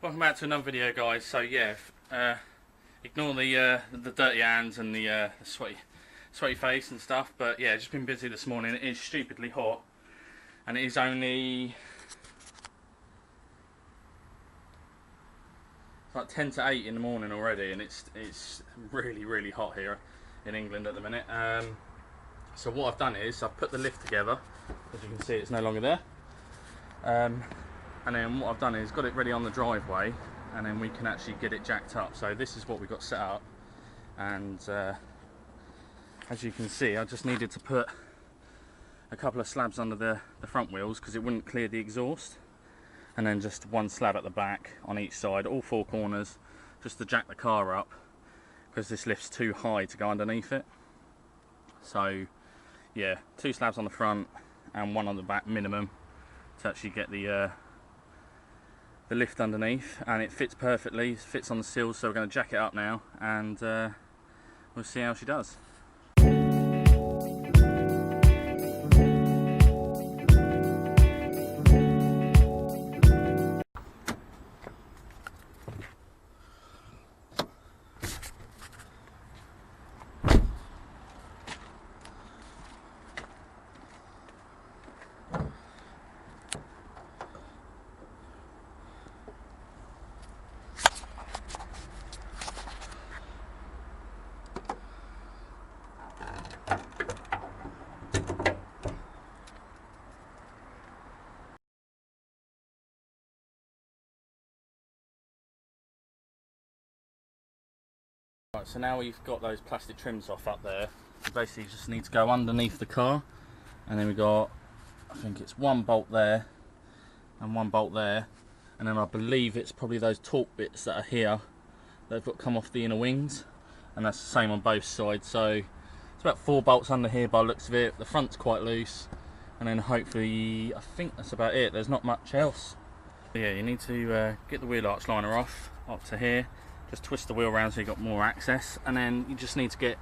Welcome back to another video, guys. So yeah, ignore the dirty hands and the sweaty face and stuff. But yeah, just been busy this morning. It is stupidly hot, and it is only like 10 to 8 in the morning already, and it's really hot here in England at the minute. So what I've done is I've put the lift together. As you can see, it's no longer there. And then what I've done is got it ready on the driveway, and then we can actually get it jacked up. So this is what we got set up, and as you can see, I just needed to put a couple of slabs under the front wheels because it wouldn't clear the exhaust, and then just one slab at the back on each side, all four corners, just to jack the car up because this lift's too high to go underneath it. So yeah, two slabs on the front and one on the back minimum to actually get the lift underneath, and it fits perfectly. It fits on the sills, so we're going to jack it up now, and we'll see how she does. Right, so now we've got those plastic trims off up there, we basically just need to go underneath the car, and then we got, I think it's one bolt there and one bolt there, and then I believe it's probably those torque bits that are here that have got come off the inner wings, and that's the same on both sides. So it's about 4 bolts under here by the looks of it. The front's quite loose, and then hopefully, I think that's about it. There's not much else. But yeah, you need to get the wheel arch liner off up to here. Just twist the wheel around so you've got more access, and then you just need to get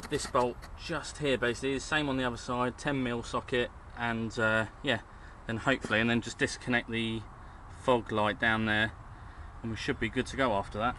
this bolt just here basically, the same on the other side, 10mm socket, and yeah, then hopefully, and then just disconnect the fog light down there, and we should be good to go after that.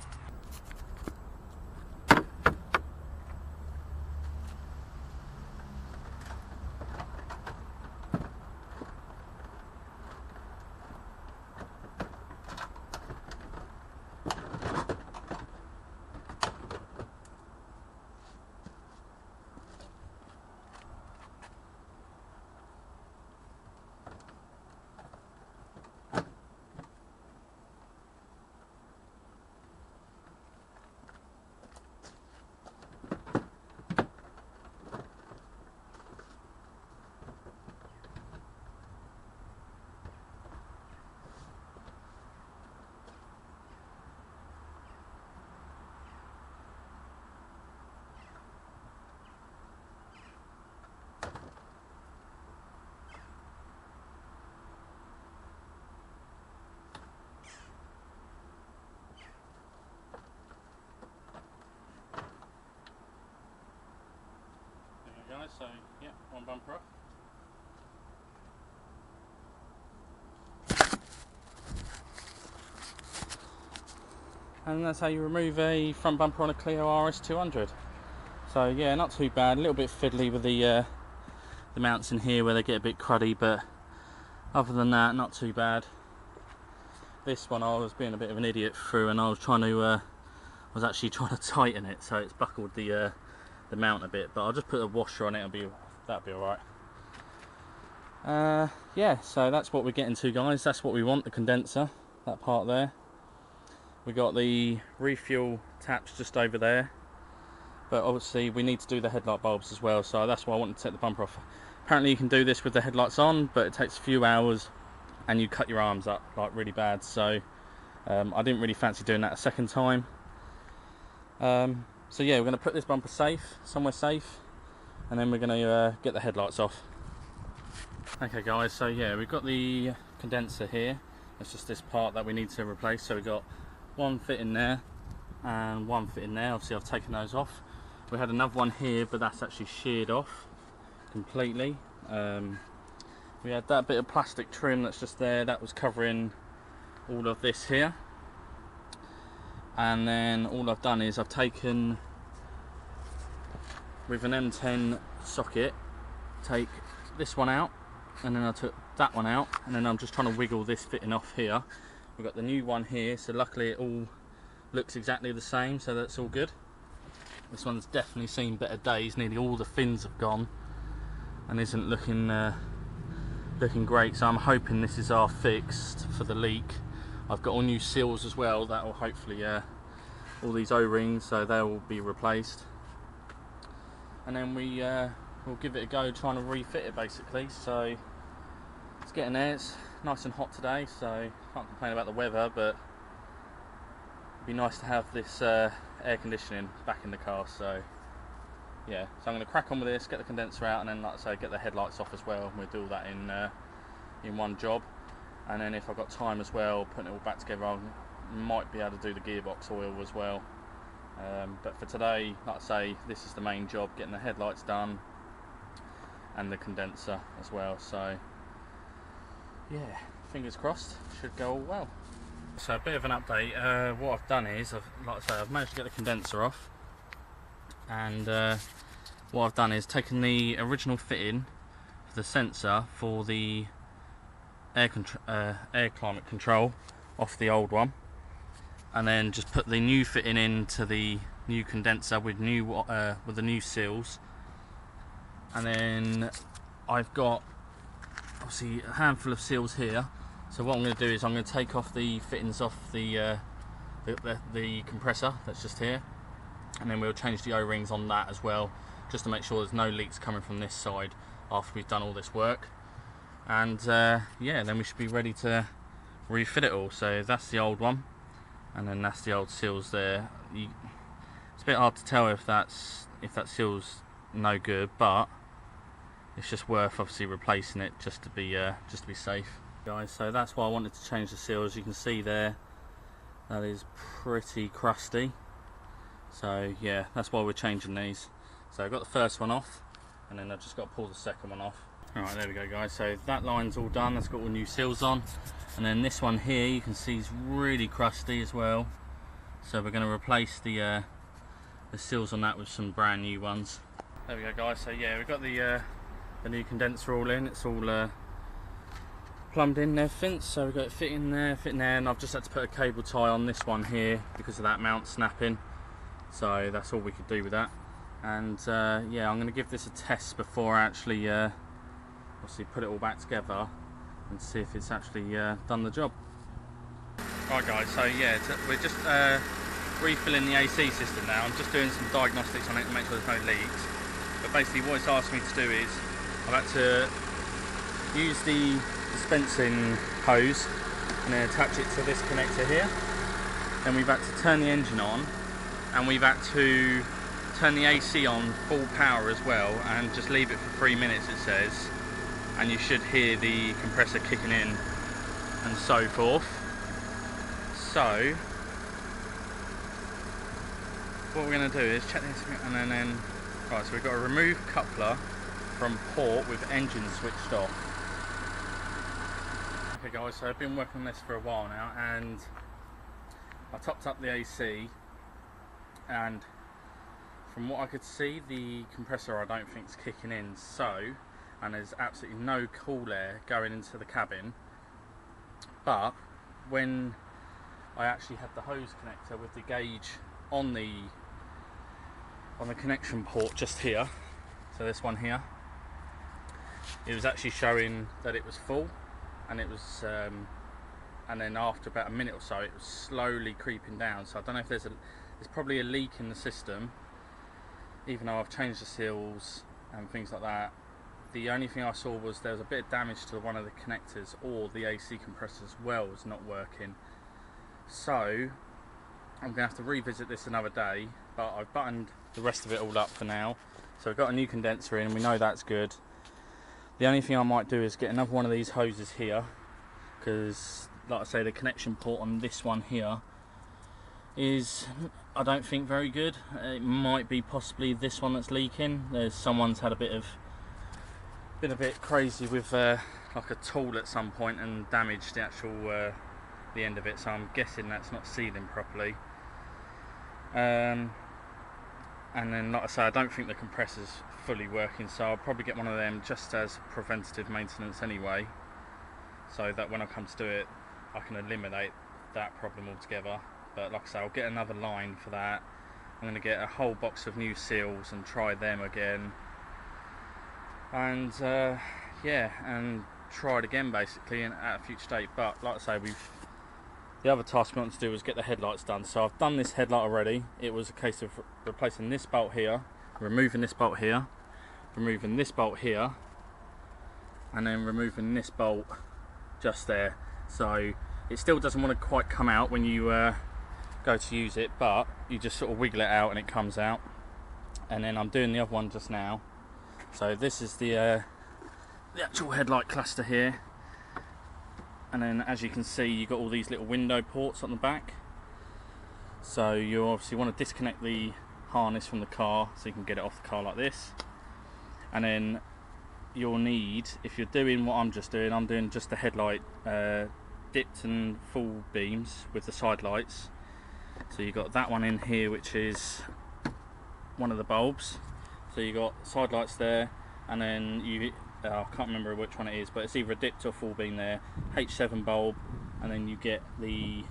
So yeah, one bumper off. And that's how you remove a front bumper on a Clio RS200. So yeah, not too bad. A little bit fiddly with the mounts in here where they get a bit cruddy, but other than that, not too bad. This one I was being a bit of an idiot through, and I was actually trying to tighten it, so it's buckled the mount a bit, but I'll just put a washer on it, that'll be alright. Yeah, so that's what we're getting to, guys. That's what we want, the condenser, that part there. We got the refuel taps just over there, but obviously we need to do the headlight bulbs as well, so that's why I wanted to take the bumper off. Apparently you can do this with the headlights on, but it takes a few hours and you cut your arms up like really bad, so I didn't really fancy doing that a second time. So yeah, we're going to put this bumper somewhere safe, and then we're going to get the headlights off. Okay guys, so yeah, we've got the condenser here. That's just this part that we need to replace. So we've got one fit in there and one fit in there. Obviously I've taken those off. We had another one here, but that's actually sheared off completely. We had that bit of plastic trim that's just there, that was covering all of this here, and then all I've done is I've taken with an M10 socket, take this one out, and then I took that one out, and then I'm just trying to wiggle this fitting off here. We've got the new one here, so luckily it all looks exactly the same, so that's all good. This one's definitely seen better days. Nearly all the fins have gone and isn't looking great, so I'm hoping this is our fixed for the leak. I've got all new seals as well that will hopefully all these O-rings, so they will be replaced, and then we'll give it a go trying to refit it basically. So it's getting there. It's nice and hot today, so can't complain about the weather, but it'd be nice to have this air conditioning back in the car. So yeah, so I'm going to crack on with this, get the condenser out, and then, like I say, get the headlights off as well, and we'll do all that in one job. And then if I've got time as well, putting it all back together, I might be able to do the gearbox oil as well. But for today, like I say, this is the main job, getting the headlights done and the condenser as well. So yeah, fingers crossed, should go all well. So a bit of an update. What I've done is, like I say, I've managed to get the condenser off, and what I've done is taken the original fitting for the sensor for the air climate control off the old one, and then just put the new fitting into the new condenser with the new seals. And then I've got obviously a handful of seals here, so what I'm going to do is I'm going to take off the fittings off the compressor that's just here, and then we'll change the O-rings on that as well, just to make sure there's no leaks coming from this side after we've done all this work. And yeah, then we should be ready to refit it all. So that's the old one, and then that's the old seals there. It's a bit hard to tell if that seal's no good, but it's just worth obviously replacing it just to be safe, guys. So that's why I wanted to change the seals. You can see there, that is pretty crusty. So yeah, that's why we're changing these. So I've got the first one off, and then I've just got to pull the second one off. Alright, there we go, guys. So that line's all done, that's got all new seals on. And then this one here, you can see is really crusty as well. So we're going to replace the seals on that with some brand new ones. There we go, guys. So yeah, we've got the new condenser all in. It's all plumbed in and everything. So we've got it fitting there, and I've just had to put a cable tie on this one here because of that mount snapping. So that's all we could do with that. And yeah, I'm going to give this a test before I actually obviously put it all back together and see if it's actually done the job. Right, guys, so yeah, we're just refilling the AC system now. I'm just doing some diagnostics on it to make sure there's no leaks. But basically what it's asked me to do is I've had to use the dispensing hose and then attach it to this connector here. Then we've had to turn the engine on, and we've had to turn the AC on full power as well, and just leave it for 3 minutes, it says, and you should hear the compressor kicking in and so forth. So what we're going to do is check this, and then right, so we've got to remove coupler from port with engine switched off. Okay, guys, so I've been working on this for a while now, and I topped up the AC, and from what I could see, the compressor I don't think is kicking in, and there's absolutely no cool air going into the cabin. But when I actually had the hose connector with the gauge on the connection port just here, so this one here, it was actually showing that it was full, and it was and then after about a minute or so it was slowly creeping down. So I don't know if there's probably a leak in the system, even though I've changed the seals and things like that. The only thing I saw was there was a bit of damage to one of the connectors, or the AC compressor as well was not working. So I'm going to have to revisit this another day, but I've buttoned the rest of it all up for now. So we've got a new condenser in, and we know that's good. The only thing I might do is get another one of these hoses here, because like I say, the connection port on this one here is, I don't think, very good. It might be possibly this one that's leaking. Someone's had been a bit crazy with like a tool at some point and damaged the actual the end of it, so I'm guessing that's not sealing properly. And then, like I say, I don't think the compressor's fully working, so I'll probably get one of them just as preventative maintenance anyway, so that when I come to do it I can eliminate that problem altogether. But like I say, I'll get another line for that. I'm going to get a whole box of new seals and try them again, and yeah, and try it again basically at a future date. But like I say, the other task we want to do was get the headlights done. So I've done this headlight already. It was a case of replacing this bolt here, removing this bolt here, removing this bolt here, and then removing this bolt just there. So it still doesn't want to quite come out when you go to use it, but you just sort of wiggle it out and it comes out. And then I'm doing the other one just now. So this is the actual headlight cluster here. And then, as you can see, you've got all these little window ports on the back. So you obviously want to disconnect the harness from the car so you can get it off the car like this. And then you'll need, if you're doing what I'm doing just the headlight dipped and full beams with the side lights. So you've got that one in here, which is one of the bulbs. So you've got side lights there, and then I can't remember which one it is, but it's either a dipped or full beam there, H7 bulb, and then you get these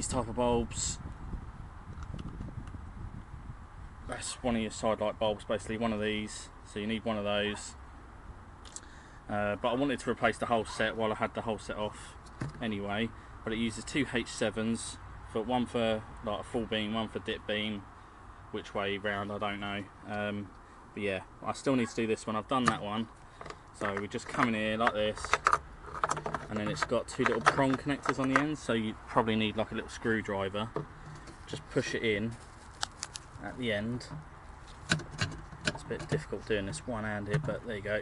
type of bulbs. That's one of your side light bulbs, basically one of these, so you need one of those. But I wanted to replace the whole set while I had the whole set off anyway, but it uses two H7s, one for like a full beam, one for dip beam. Which way round I don't know, but yeah, I still need to do this one. I've done that one, so we just come in here like this, and then it's got two little prong connectors on the end, so you probably need like a little screwdriver. Just push it in at the end. It's a bit difficult doing this one-handed, but there you go.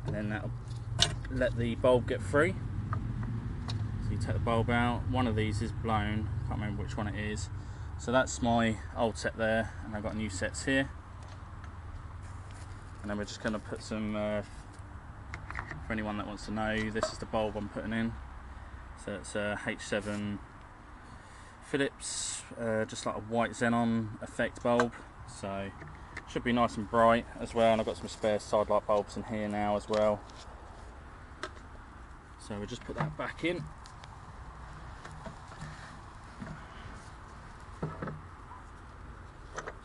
And then that'll let the bulb get free. So you take the bulb out. One of these is blown, can't remember which one it is. So that's my old set there, and I've got new sets here. And then we're just going to put some, for anyone that wants to know, this is the bulb I'm putting in. So it's a H7 Philips, just like a white xenon effect bulb. So should be nice and bright as well, and I've got some spare side light bulbs in here now as well. So we'll just put that back in.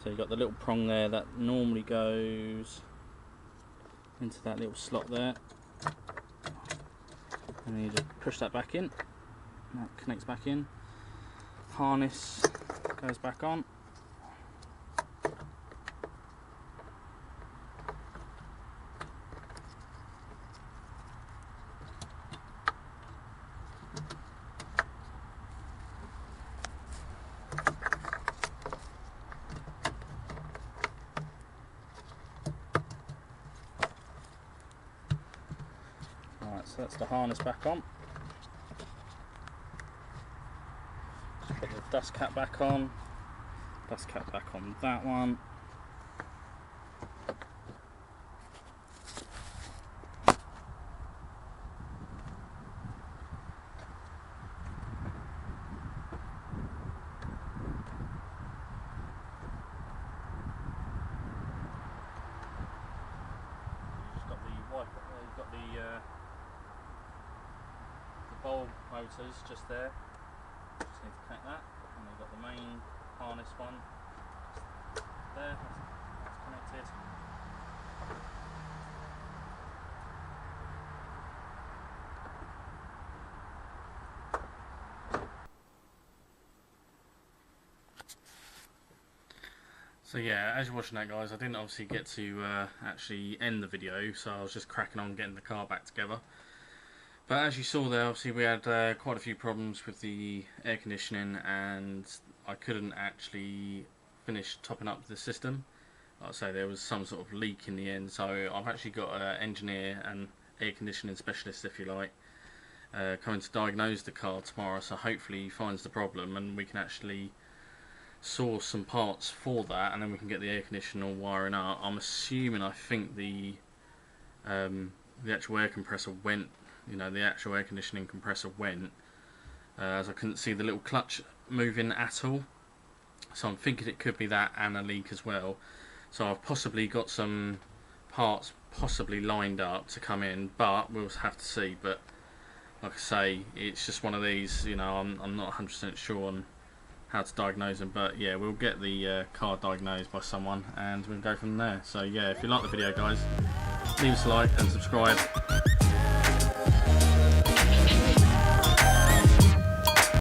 So you've got the little prong there that normally goes into that little slot there, and then you just push that back in, and that connects back in. Harness goes back on. So that's the harness back on. Just put the dust cap back on. Dust cap back on that one. You've got the wiper, you've got the bulb motors just there. Just need to connect that, and we've got the main harness one just there. That's connected. So yeah, as you're watching that, guys, I didn't obviously get to actually end the video, so I was just cracking on getting the car back together. But as you saw there, obviously we had quite a few problems with the air conditioning, and I couldn't actually finish topping up the system. Like I say, there was some sort of leak in the end, so I've actually got an engineer and air conditioning specialist, if you like, coming to diagnose the car tomorrow, so hopefully he finds the problem and we can actually source some parts for that, and then we can get the air conditioner all wiring up. I'm assuming, I think the actual air compressor went, you know, the actual air conditioning compressor went, as I couldn't see the little clutch moving at all. So I'm thinking it could be that and a leak as well. So I've possibly got some parts possibly lined up to come in, but we'll have to see. But like I say, it's just one of these, you know, I'm not 100% sure on how to diagnose them, but yeah, we'll get the car diagnosed by someone and we'll go from there. So yeah, if you like the video, guys, leave us a like and subscribe.